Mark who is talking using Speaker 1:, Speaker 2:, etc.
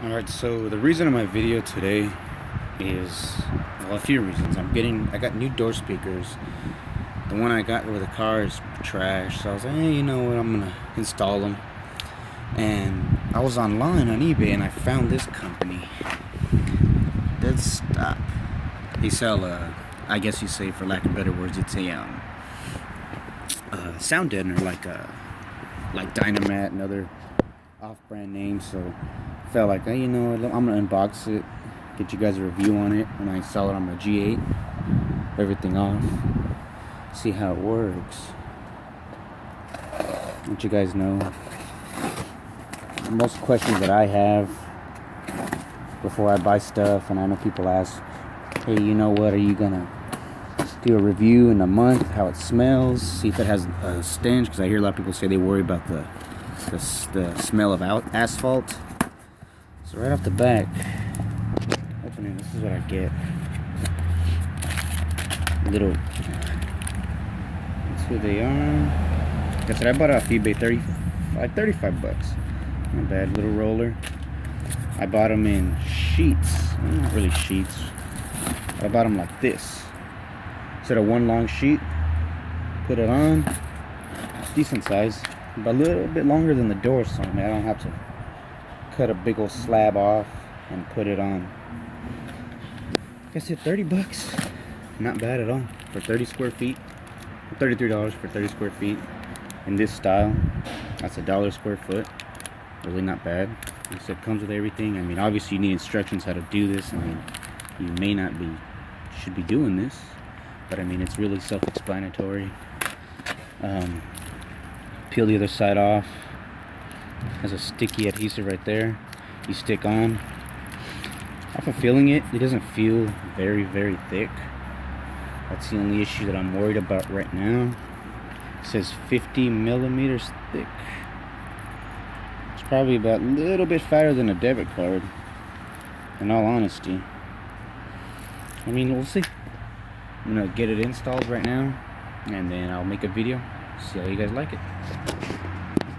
Speaker 1: Alright, so the reason of my video today is, well, a few reasons. I got new door speakers. The one I got with the car is trash, so I was like, hey, you know what, I'm gonna install them. And I was online on eBay and I found this company. Dead Stop. They sell, I guess you say, for lack of better words, it's a sound deadener like Dynamat and other off-brand names. So I felt like, hey, you know what, I'm gonna unbox it, get you guys a review on it when I install it on my G8. Everything off, see how it works. Let you guys know most questions that I have before I buy stuff, and I know people ask, hey, you know what, are you gonna do a review in a month, how it smells, see if it has a stench, because I hear a lot of people say they worry about the smell of asphalt. So right off the back, opening, this is what I get. Little, that's who they are. Like I said, I bought it off eBay, 35 bucks. Not bad. Little roller. I bought them in sheets. Well, not really sheets, but I bought them like this. Instead of one long sheet, put it on. It's decent size, but a little bit longer than the door, so I don't have to cut a big old slab off and put it on. Like I said, 30 bucks. Not bad at all for 30 square feet. $33 for 30 square feet in this style. That's $1 square foot. Really not bad. Like I said, comes with everything. I mean, obviously you need instructions how to do this. I mean, you may not should be doing this, but I mean, it's really self-explanatory. Peel the other side off. Has a sticky adhesive right there. You stick on. Off of feeling it, it doesn't feel very, very thick. That's the only issue that I'm worried about right now. It says 50 millimeters thick. It's probably about a little bit fatter than a debit card, in all honesty. I mean, we'll see. I'm gonna get it installed right now, and then I'll make a video, see how you guys like it.